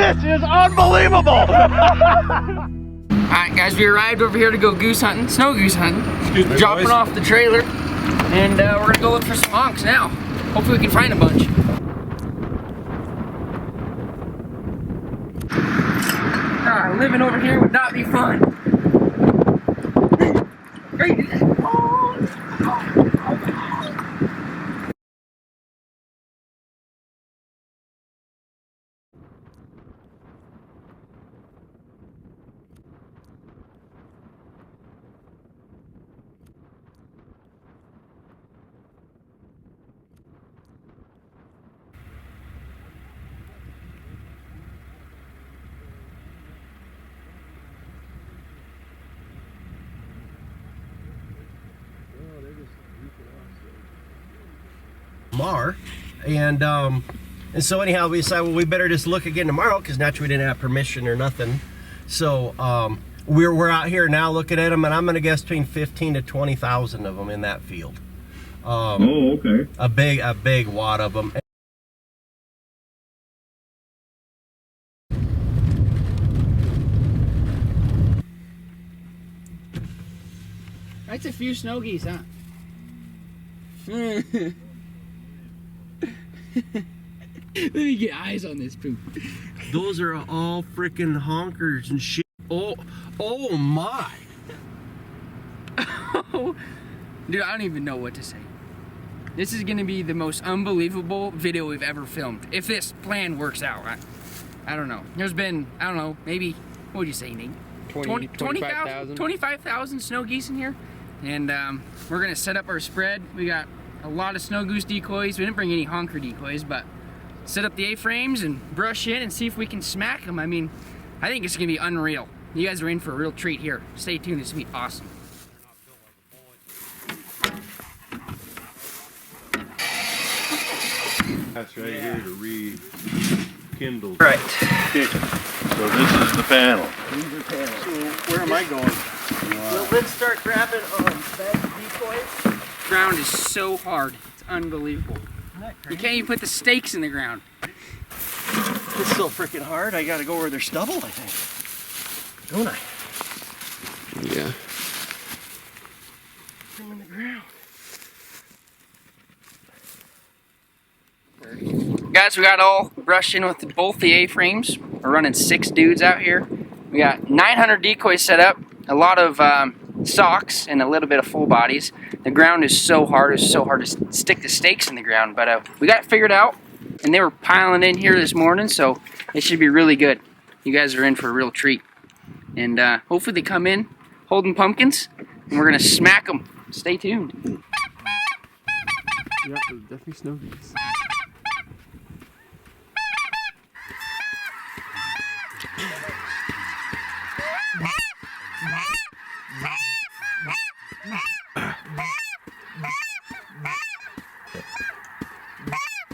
This is unbelievable! Alright guys, we arrived over here to go goose hunting, snow goose hunting. Excuse me, dropping boys. off the trailer. And we're gonna go look for some honks now. Hopefully we can find a bunch. Living over here would not be fun. And so anyhow we decided, well, we better just look again tomorrow, because naturally we didn't have permission or nothing. So we're out here now looking at them, and I'm gonna guess between 15 to 20,000 of them in that field. Oh, okay. A big wad of them. That's a few snow geese, huh? Let me get eyes on this poop. Those are all freaking honkers and shit. Oh my. Dude, I don't even know what to say. This is gonna be the most unbelievable video we've ever filmed. If this plan works out. I don't know. There's been, I don't know, maybe, what would you say, Nate? 25,000 snow geese in here. And we're gonna set up our spread. We got a lot of snow goose decoys. We didn't bring any honker decoys, but set up the A-frames and brush in and see if we can smack them. I mean, I think it's gonna be unreal. You guys are in for a real treat here. Stay tuned, this is gonna be awesome. That's right here to rekindle. Right. Okay. So this is the panel. These are panels. So where am I going? Well, let's start grabbing bag decoys. Ground is so hard. It's unbelievable. You can't even put the stakes in the ground. It's so freaking hard. I gotta go where there's stubble, I think. Don't I? Yeah. Them in the ground. Guys, we got all brushed in with both the A-frames. We're running 6 dudes out here. We got 900 decoys set up, a lot of socks, and a little bit of full bodies. The ground is so hard, it's so hard to stick the stakes in the ground, but we got it figured out, and they were piling in here this morning, so it should be really good. You guys are in for a real treat. And hopefully they come in holding pumpkins, and we're gonna smack them. Stay tuned. Yeah, there's definitely snow geese.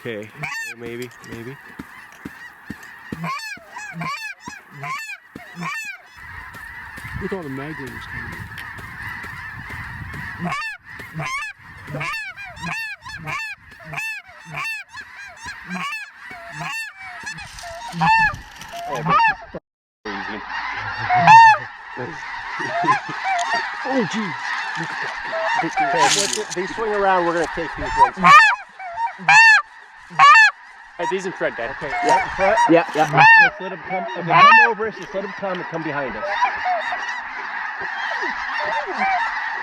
Okay, maybe. Look at all the magliners coming in. Oh, geez. Okay, they swing around, we're going to take these ones. Hey, these in front, Dad. Okay, yeah, in front? Yeah. Let's let them come. If they come over us, just let them come and come behind us.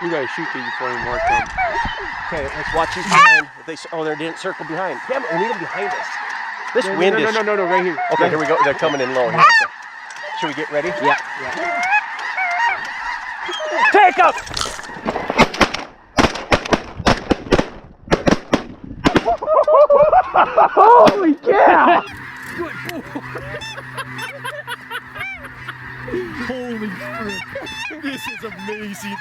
You gotta shoot these before any more come. Okay, let's watch these behind. If they didn't circle behind. Damn it, we need them behind us. This wind is... No, right here. Okay, here we go. They're coming in low here. Okay. Should we get ready? Yeah. Take up! Holy cow! Holy shit. This is amazing.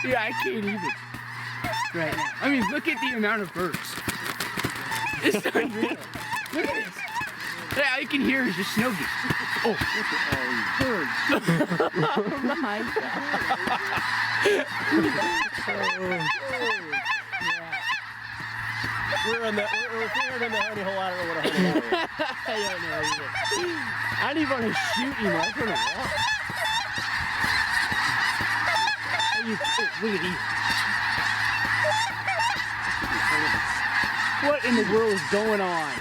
Yeah, I can't even. Right now. I mean, look at the amount of birds. It's unreal. Look at this. Yeah, all you can hear is just snow geese. Oh, look at all these birds. Oh my God. We're in the honey hole, I don't know what a honey hole is. I don't know either. I don't even want to shoot you, man. I don't know what. Look at these. What in the world is going on?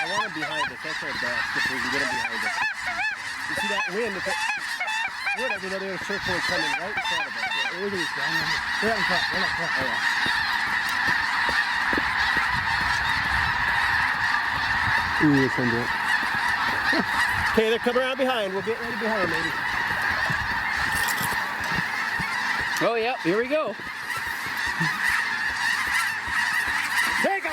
I want him behind us. That's our best if we can get him behind us. You see that wind? If it would, I know they're circling coming right in front of us. Yeah, look at these down here. Right in front. Right in front. Oh, yeah. Ooh, it's under it. Okay, they're coming around behind. We'll get ready behind, maybe. Oh, yep. Here we go. Take him!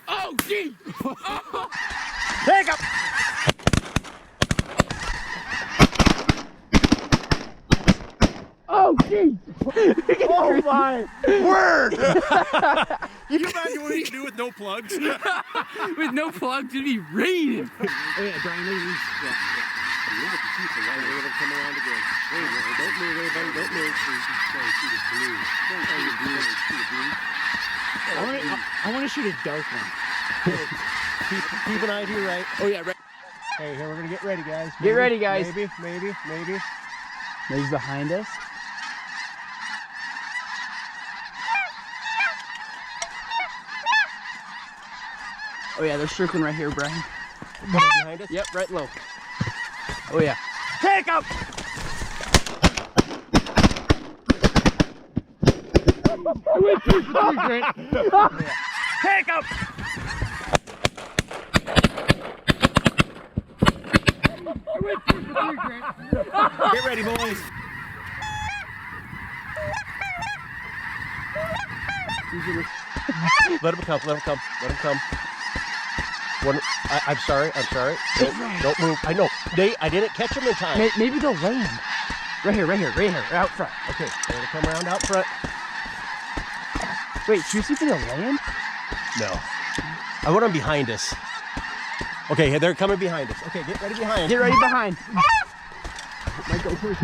Oh, gee! Oh. Take him! Oh, gee! Oh, my word! Can you imagine what you do with no plugs? With no plugs, it'd be raining. Oh, yeah, Brian, look at these. Yeah. Look at the people. Right, we're going to come around again. Wait, don't move, everybody. Don't move. I want to shoot a dark one. Keep an eye to your right. Oh, yeah, right. Hey, here, we're going to get ready, guys. Get ready, guys. Maybe. Maybe behind us. Oh, yeah, they're circling right here, Brian. Behind us? Yep, right low. Oh, yeah. Take him! I went 2 for 3, Grant. Take him! I went 2 for 3, Grant. Get ready, boys. Let him come. I'm sorry. Don't move. I know. I didn't catch him in time. Maybe they'll land. Right here, out front. Okay, they're gonna come around out front. Wait, do you think they'll land? No. I want them behind us. Okay, they're coming behind us. Okay, get ready behind. Get ready behind. Might go first.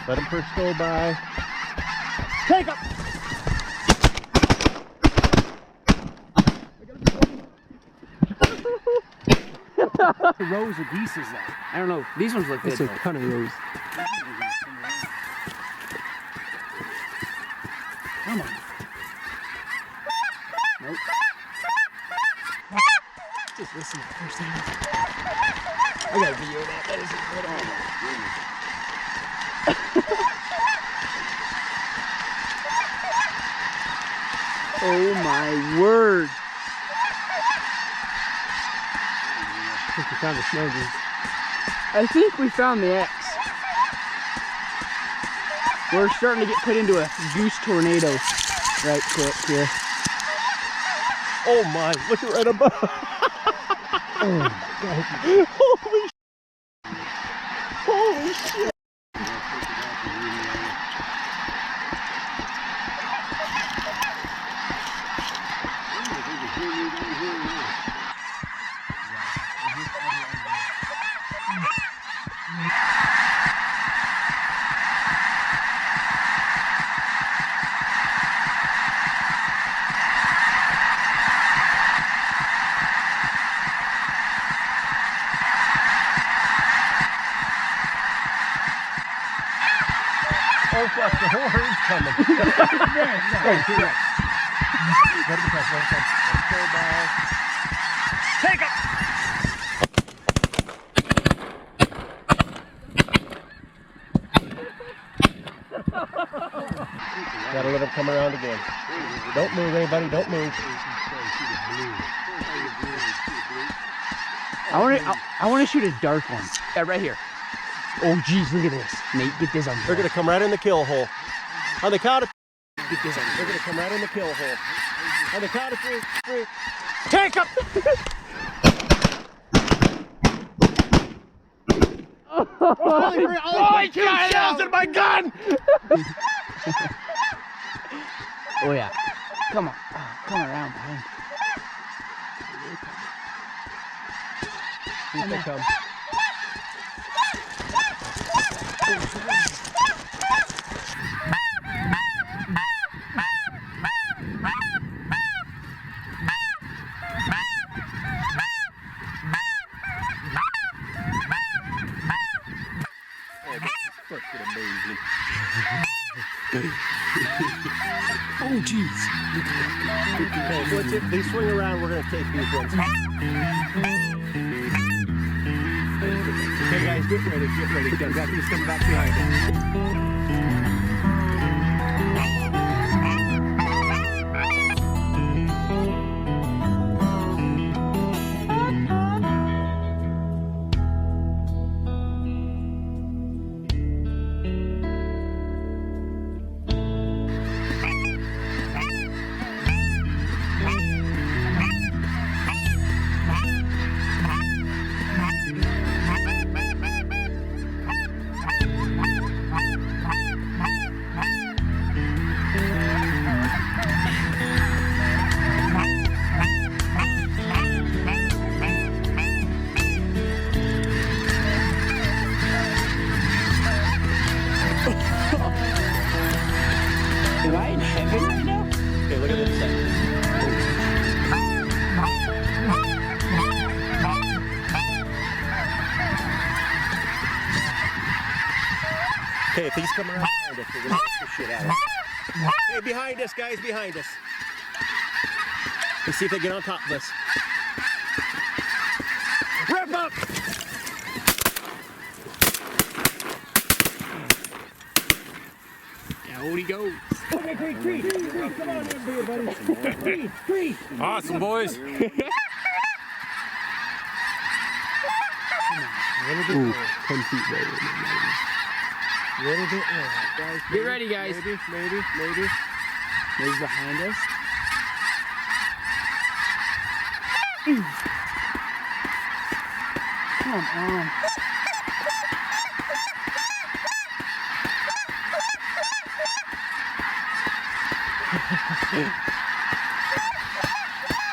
Let them first go by. Take them! The rows of geese is that? I don't know. These ones look good. It's a ton of rows. Come on. Nope. Just listen to the first thing. I got a video of that. That is incredible. Oh my word. I think we found the snow goose. I think we found the X. We're starting to get put into a goose tornado right quick here. Oh my, look right above. Oh God. Holy shit. Oh fuck, the whole herd's coming. Let him come. Go by. Take him! Gotta let him come around again. Don't move, anybody, don't move. I want to shoot a dark one. Yeah, right here. Oh, geez, look at this. Nate, get this on. They're gonna come right in the kill hole. On the count of... Get this on. They're gonna come right in the kill hole. On the count of three. Take him! Holy two shells in my gun! Oh yeah. Come on. Oh, come around behind. See if they come. Oh, jeez. Okay, so it's, they swing around, we're going to take these ones. Okay, guys, get ready, get ready. We got these coming back behind us. Am I in heaven right now? Okay, look at this side. Okay, if he's coming around behind us, we're gonna get the shit out of him. Hey, behind us, guys, behind us. Let's see if they get on top of us. Rip up! Out he goes. Okay, Creed, come on in here, buddy. Creed. Awesome, boys. Ooh, 10 feet right. A little bit more, guys. Get ready, guys. Maybe. Maybe behind us. Come on.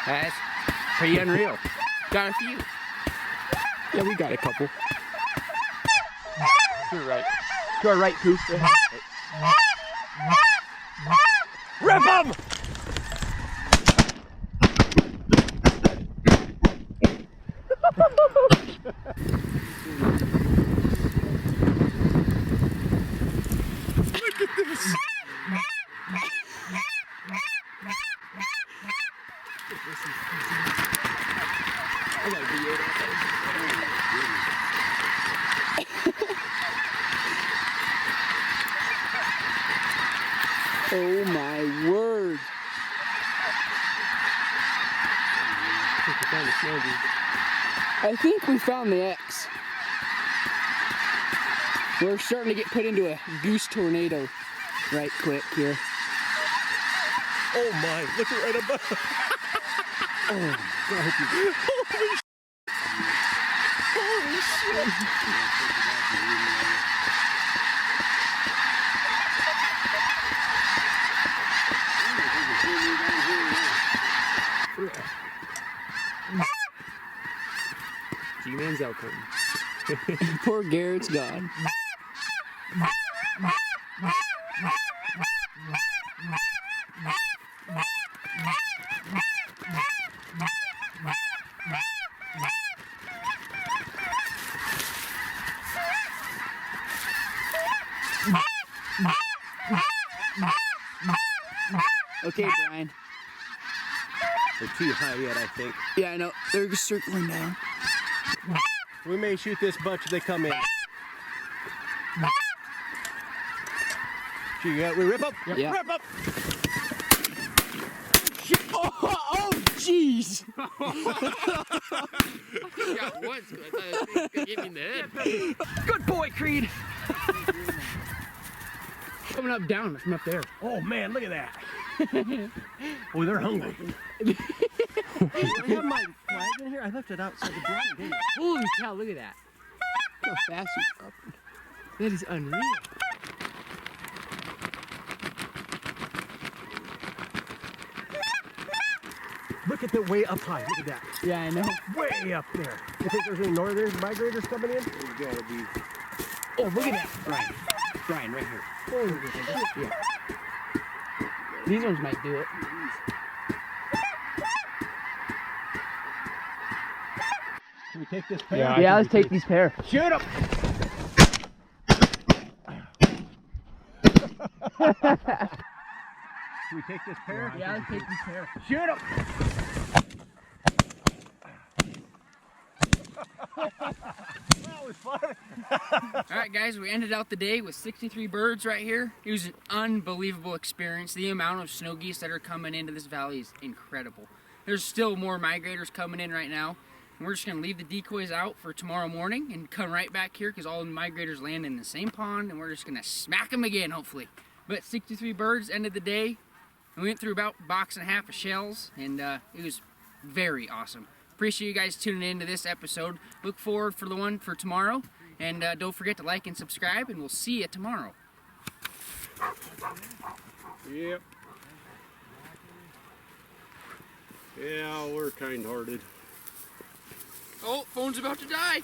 That's pretty unreal. Got a few. Yeah, we got a couple. To the right. To our right, Goose. Rip them! Look at this! Oh my word. I think we found the X. We're starting to get put into a goose tornado right quick here. Oh my, look it right above. Oh, God. Holy shit. G-Man's outcome. Poor Garrett's gone. Okay, Brian. They're too high yet, I think. Yeah, I know. They're just circling down. We may shoot this bunch if they come in. We rip up? Yeah. Rip up! Oh, jeez! Got once, but I thought it was gonna hit me in the head. Good boy, Creed! Coming up down from up there. Oh man, look at that. Oh, they're hungry. I have my flag in here. I left it outside the blind, didn't I? Holy cow, look at that. Look how fast he's up. That is unreal. Look at the way up high. Look at that. Yeah, I know. Way up there. You think there's any northern migrators coming in? There's gotta be. Oh, look at that. Brian, right here. Holy shit. Yeah. These ones might do it. Can we take this pair? Yeah, let's take these pair. Shoot them! we take this pair? Yeah, let's take this pair. Shoot him! That was fun. Alright guys, we ended out the day with 63 birds right here. It was an unbelievable experience. The amount of snow geese that are coming into this valley is incredible. There's still more migrators coming in right now. And we're just going to leave the decoys out for tomorrow morning and come right back here because all the migrators land in the same pond and we're just going to smack them again hopefully. But 63 birds, ended the day. We went through about a box and a half of shells and it was very awesome. Appreciate you guys tuning in to this episode. Look forward for the one for tomorrow. And don't forget to like and subscribe, and we'll see you tomorrow. Yep. Yeah, we're kind-hearted. Oh, phone's about to die.